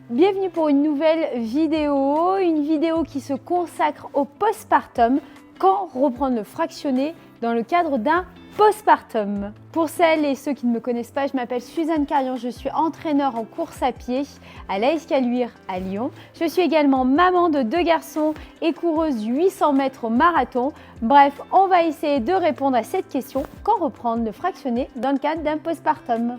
Bienvenue pour une nouvelle vidéo qui se consacre au postpartum, quand reprendre le fractionné dans le cadre d'un postpartum. Pour celles et ceux qui ne me connaissent pas, je m'appelle Suzanne Carrion, je suis entraîneur en course à pied à l'AS Caluire à Lyon. Je suis également maman de 2 garçons et coureuse du 800 mètres au marathon. Bref, on va essayer de répondre à cette question, quand reprendre le fractionné dans le cadre d'un postpartum.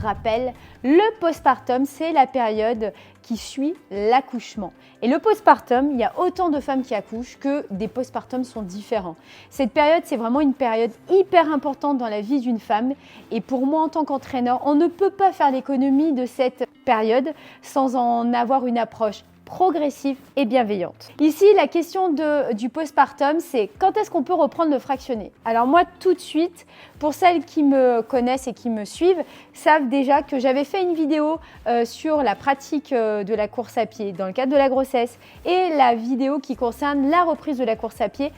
Rappel, le postpartum, c'est la période qui suit l'accouchement. Et le postpartum, il y a autant de femmes qui accouchent que des postpartums sont différents. Cette période, c'est vraiment une période hyper importante dans la vie d'une femme. Et pour moi, en tant qu'entraîneur, on ne peut pas faire l'économie de cette période sans en avoir une approche progressive et bienveillante. Ici, la question du postpartum, c'est quand est-ce qu'on peut reprendre le fractionné? Alors moi, tout de suite, pour celles qui me connaissent et qui me suivent, savent déjà que j'avais fait une vidéo sur la pratique de la course à pied dans le cadre de la grossesse et la vidéo qui concerne la reprise de la course à pied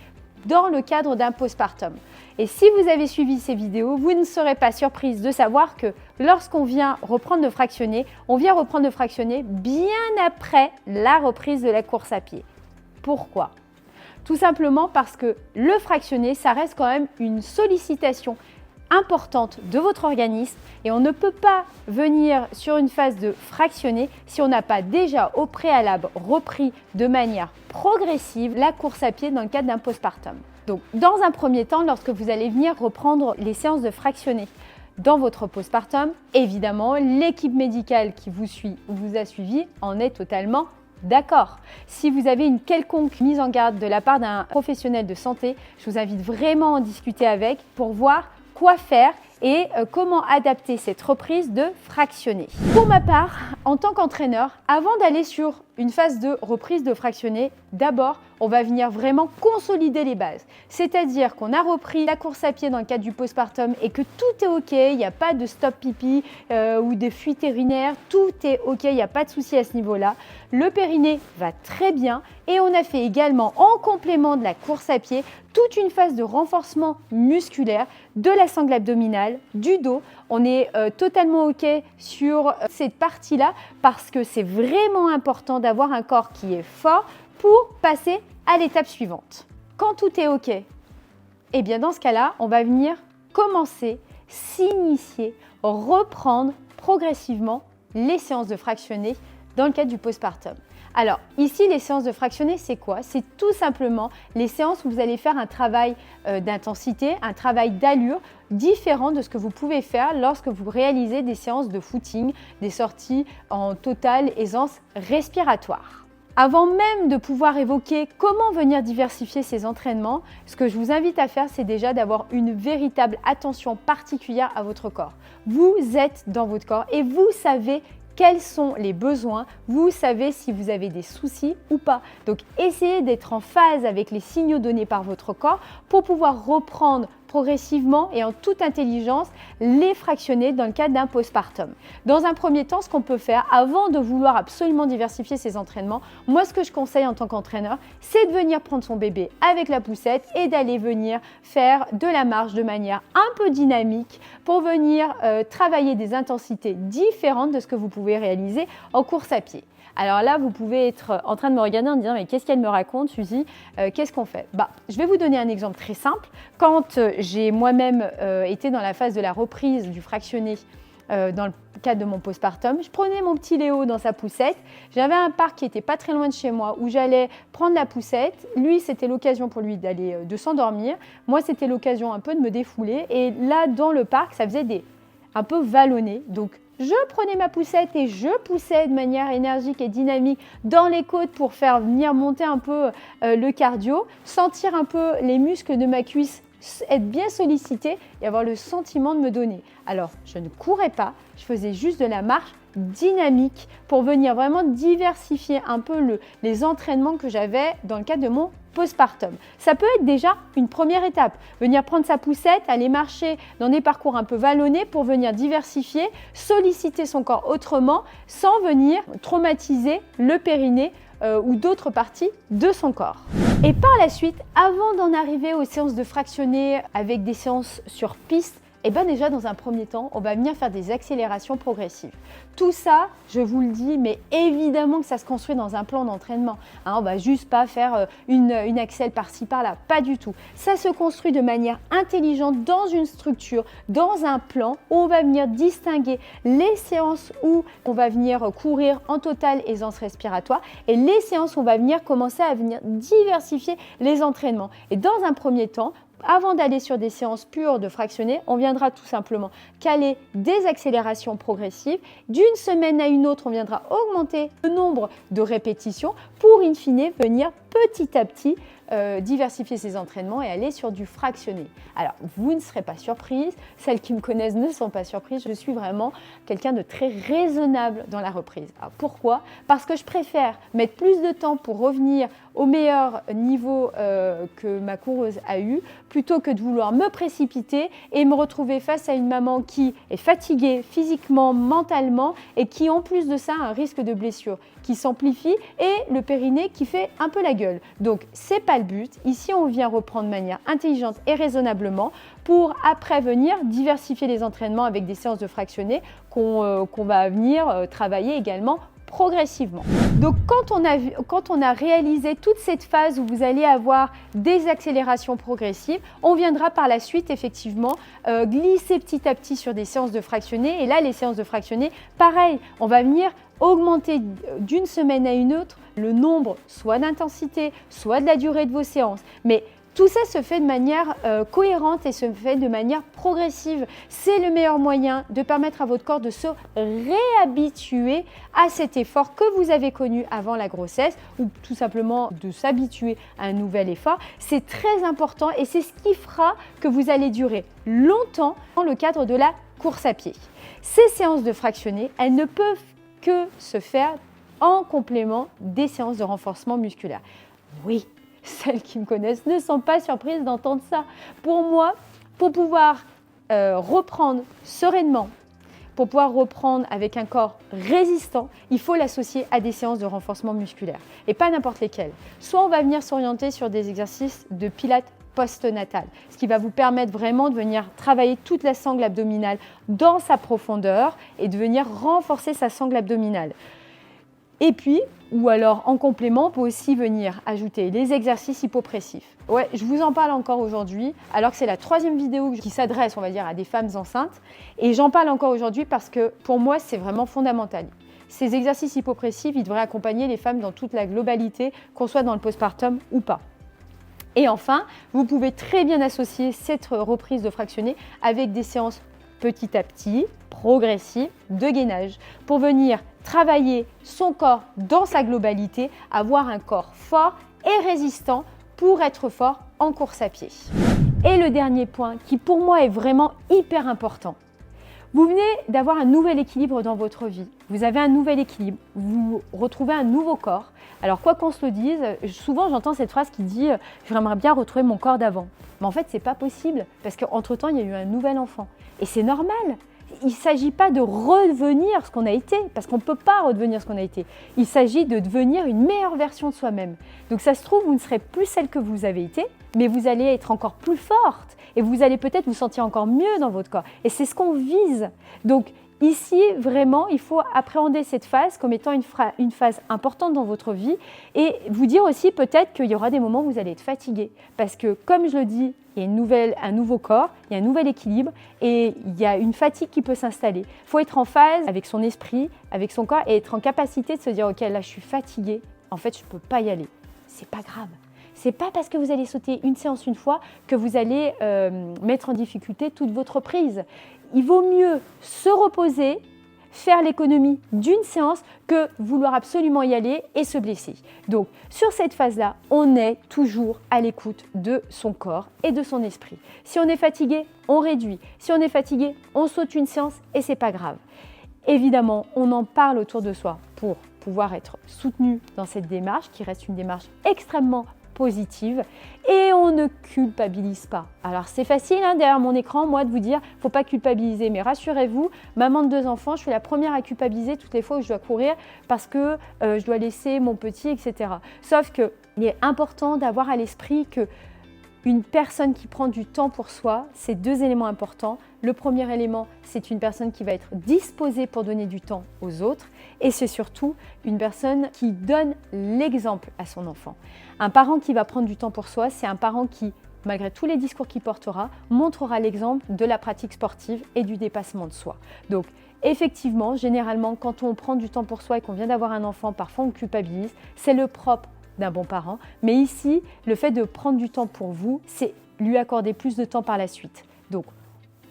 dans le cadre d'un postpartum. Et si vous avez suivi ces vidéos, vous ne serez pas surprise de savoir que lorsqu'on vient reprendre le fractionné, on vient reprendre le fractionné bien après la reprise de la course à pied. Pourquoi? Tout simplement parce que le fractionné, ça reste quand même une sollicitation importante de votre organisme et on ne peut pas venir sur une phase de fractionné si on n'a pas déjà au préalable repris de manière progressive la course à pied dans le cadre d'un postpartum. Donc, dans un premier temps, lorsque vous allez venir reprendre les séances de fractionné dans votre postpartum, évidemment, l'équipe médicale qui vous suit ou vous a suivi en est totalement d'accord. Si vous avez une quelconque mise en garde de la part d'un professionnel de santé, je vous invite vraiment à en discuter avec pour voir quoi faire et comment adapter cette reprise de fractionné. Pour ma part, en tant qu'entraîneur, avant d'aller sur une phase de reprise de fractionné, d'abord, on va venir vraiment consolider les bases. C'est-à-dire qu'on a repris la course à pied dans le cadre du postpartum et que tout est OK, il n'y a pas de stop pipi ou de fuite urinaire, tout est OK, il n'y a pas de souci à ce niveau-là. Le périnée va très bien et on a fait également en complément de la course à pied toute une phase de renforcement musculaire de la sangle abdominale, du dos. On est totalement OK sur cette partie-là parce que c'est vraiment important d'avoir un corps qui est fort pour passer à l'étape suivante. Quand tout est OK, eh bien dans ce cas-là, on va venir commencer, s'initier, reprendre progressivement les séances de fractionné dans le cadre du postpartum. Alors ici, les séances de fractionné, c'est quoi? C'est tout simplement les séances où vous allez faire un travail d'intensité, un travail d'allure différent de ce que vous pouvez faire lorsque vous réalisez des séances de footing, des sorties en totale aisance respiratoire. Avant même de pouvoir évoquer comment venir diversifier ces entraînements, ce que je vous invite à faire, c'est déjà d'avoir une véritable attention particulière à votre corps. Vous êtes dans votre corps et vous savez quels sont les besoins, vous savez si vous avez des soucis ou pas. Donc essayez d'être en phase avec les signaux donnés par votre corps pour pouvoir reprendre progressivement et en toute intelligence les fractionner dans le cadre d'un postpartum. Dans un premier temps, ce qu'on peut faire avant de vouloir absolument diversifier ses entraînements, moi ce que je conseille en tant qu'entraîneur, c'est de venir prendre son bébé avec la poussette et d'aller venir faire de la marche de manière un peu dynamique pour venir travailler des intensités différentes de ce que vous pouvez réaliser en course à pied. Alors là, vous pouvez être en train de me regarder en disant « mais qu'est-ce qu'elle me raconte, Suzy? Qu'est-ce qu'on fait ?» Je vais vous donner un exemple très simple. Quand j'ai moi-même été dans la phase de la reprise du fractionné dans le cadre de mon postpartum, je prenais mon petit Léo dans sa poussette. J'avais un parc qui était pas très loin de chez moi où j'allais prendre la poussette. Lui, c'était l'occasion pour lui de s'endormir. Moi, c'était l'occasion un peu de me défouler. Et là, dans le parc, ça faisait un peu vallonné. Donc, je prenais ma poussette et je poussais de manière énergique et dynamique dans les côtes pour faire venir monter un peu le cardio, sentir un peu les muscles de ma cuisse être bien sollicité et avoir le sentiment de me donner. Alors, je ne courais pas, je faisais juste de la marche dynamique pour venir vraiment diversifier un peu les entraînements que j'avais dans le cadre de mon postpartum. Ça peut être déjà une première étape, venir prendre sa poussette, aller marcher dans des parcours un peu vallonnés pour venir diversifier, solliciter son corps autrement sans venir traumatiser le périnée ou d'autres parties de son corps. Et par la suite, avant d'en arriver aux séances de fractionnés avec des séances sur piste, et bien déjà dans un premier temps, on va venir faire des accélérations progressives. Tout ça, je vous le dis, mais évidemment que ça se construit dans un plan d'entraînement. On ne va juste pas faire une accel par-ci par-là, pas du tout. Ça se construit de manière intelligente dans une structure, dans un plan où on va venir distinguer les séances où on va venir courir en total aisance respiratoire et les séances où on va venir commencer à venir diversifier les entraînements. Et dans un premier temps, avant d'aller sur des séances pures de fractionnés, on viendra tout simplement caler des accélérations progressives. D'une semaine à une autre, on viendra augmenter le nombre de répétitions pour in fine venir petit à petit diversifier ses entraînements et aller sur du fractionné. Alors, vous ne serez pas surprise, celles qui me connaissent ne sont pas surprises, je suis vraiment quelqu'un de très raisonnable dans la reprise. Alors, pourquoi? Parce que je préfère mettre plus de temps pour revenir au meilleur niveau que ma coureuse a eu, plutôt que de vouloir me précipiter et me retrouver face à une maman qui est fatiguée physiquement, mentalement et qui en plus de ça a un risque de blessure qui s'amplifie et le périnée qui fait un peu la gueule. Donc c'est pas le but. Ici on vient reprendre de manière intelligente et raisonnablement pour après venir diversifier les entraînements avec des séances de fractionnés qu'on va venir travailler également progressivement. Donc quand on a réalisé toute cette phase où vous allez avoir des accélérations progressives, on viendra par la suite effectivement glisser petit à petit sur des séances de fractionnés. Et là, les séances de fractionnés, pareil, on va venir augmenter d'une semaine à une autre le nombre soit d'intensité, soit de la durée de vos séances. Mais tout ça se fait de manière cohérente et se fait de manière progressive. C'est le meilleur moyen de permettre à votre corps de se réhabituer à cet effort que vous avez connu avant la grossesse ou tout simplement de s'habituer à un nouvel effort. C'est très important et c'est ce qui fera que vous allez durer longtemps dans le cadre de la course à pied. Ces séances de fractionnés, elles ne peuvent que se faire en complément des séances de renforcement musculaire. Oui, celles qui me connaissent ne sont pas surprises d'entendre ça. Pour moi, pour pouvoir reprendre sereinement, pour pouvoir reprendre avec un corps résistant, il faut l'associer à des séances de renforcement musculaire et pas n'importe lesquelles. Soit on va venir s'orienter sur des exercices de pilates post-natal, ce qui va vous permettre vraiment de venir travailler toute la sangle abdominale dans sa profondeur et de venir renforcer sa sangle abdominale. Et puis, ou alors en complément, on peut aussi venir ajouter les exercices hypopressifs. Ouais, je vous en parle encore aujourd'hui, alors que c'est la 3e vidéo qui s'adresse, on va dire, à des femmes enceintes. Et j'en parle encore aujourd'hui parce que pour moi, c'est vraiment fondamental. Ces exercices hypopressifs, ils devraient accompagner les femmes dans toute la globalité, qu'on soit dans le postpartum ou pas. Et enfin, vous pouvez très bien associer cette reprise de fractionnés avec des séances petit à petit, progressives, de gainage, pour venir travailler son corps dans sa globalité, avoir un corps fort et résistant pour être fort en course à pied. Et le dernier point qui pour moi est vraiment hyper important. Vous venez d'avoir un nouvel équilibre dans votre vie. Vous avez un nouvel équilibre, vous retrouvez un nouveau corps. Alors quoi qu'on se le dise, souvent j'entends cette phrase qui dit « j'aimerais bien retrouver mon corps d'avant ». Mais en fait, c'est pas possible parce qu'entre-temps, il y a eu un nouvel enfant. Et c'est normal. Il ne s'agit pas de redevenir ce qu'on a été, parce qu'on ne peut pas redevenir ce qu'on a été. Il s'agit de devenir une meilleure version de soi-même. Donc ça se trouve, vous ne serez plus celle que vous avez été, mais vous allez être encore plus forte et vous allez peut-être vous sentir encore mieux dans votre corps. Et c'est ce qu'on vise. Donc ici, vraiment, il faut appréhender cette phase comme étant une phase importante dans votre vie et vous dire aussi peut-être qu'il y aura des moments où vous allez être fatigué. Parce que, comme je le dis, il y a un nouveau corps, il y a un nouvel équilibre et il y a une fatigue qui peut s'installer. Il faut être en phase avec son esprit, avec son corps et être en capacité de se dire « Ok, là, je suis fatiguée, en fait, je ne peux pas y aller. » C'est pas grave. C'est pas parce que vous allez sauter une séance une fois que vous allez mettre en difficulté toute votre prise. Il vaut mieux se reposer, faire l'économie d'une séance que vouloir absolument y aller et se blesser. Donc, sur cette phase-là, on est toujours à l'écoute de son corps et de son esprit. Si on est fatigué, on réduit. Si on est fatigué, on saute une séance et c'est pas grave. Évidemment, on en parle autour de soi pour pouvoir être soutenu dans cette démarche qui reste une démarche extrêmement positive et on ne culpabilise pas. Alors c'est facile derrière mon écran, moi, de vous dire « faut pas culpabiliser », mais rassurez-vous, maman de 2 enfants, je suis la première à culpabiliser toutes les fois où je dois courir parce que je dois laisser mon petit, etc. Sauf qu'il est important d'avoir à l'esprit que une personne qui prend du temps pour soi, c'est 2 éléments importants. Le premier élément, c'est une personne qui va être disposée pour donner du temps aux autres et c'est surtout une personne qui donne l'exemple à son enfant. Un parent qui va prendre du temps pour soi, c'est un parent qui, malgré tous les discours qu'il portera, montrera l'exemple de la pratique sportive et du dépassement de soi. Donc, effectivement, généralement, quand on prend du temps pour soi et qu'on vient d'avoir un enfant, parfois on culpabilise, c'est le propre d'un bon parent. Mais ici, le fait de prendre du temps pour vous, c'est lui accorder plus de temps par la suite. Donc,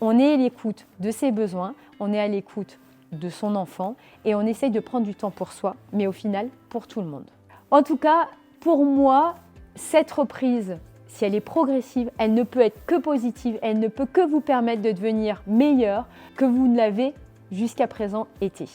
on est à l'écoute de ses besoins, on est à l'écoute de son enfant et on essaye de prendre du temps pour soi, mais au final, pour tout le monde. En tout cas, pour moi, cette reprise, si elle est progressive, elle ne peut être que positive, elle ne peut que vous permettre de devenir meilleur que vous ne l'avez jusqu'à présent été.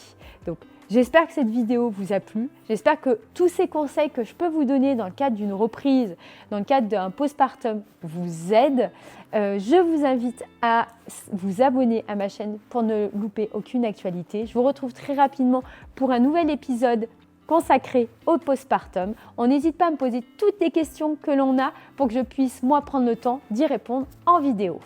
Donc, j'espère que cette vidéo vous a plu. J'espère que tous ces conseils que je peux vous donner dans le cadre d'une reprise, dans le cadre d'un postpartum, vous aident. Je vous invite à vous abonner à ma chaîne pour ne louper aucune actualité. Je vous retrouve très rapidement pour un nouvel épisode consacré au postpartum. On n'hésite pas à me poser toutes les questions que l'on a pour que je puisse, moi, prendre le temps d'y répondre en vidéo.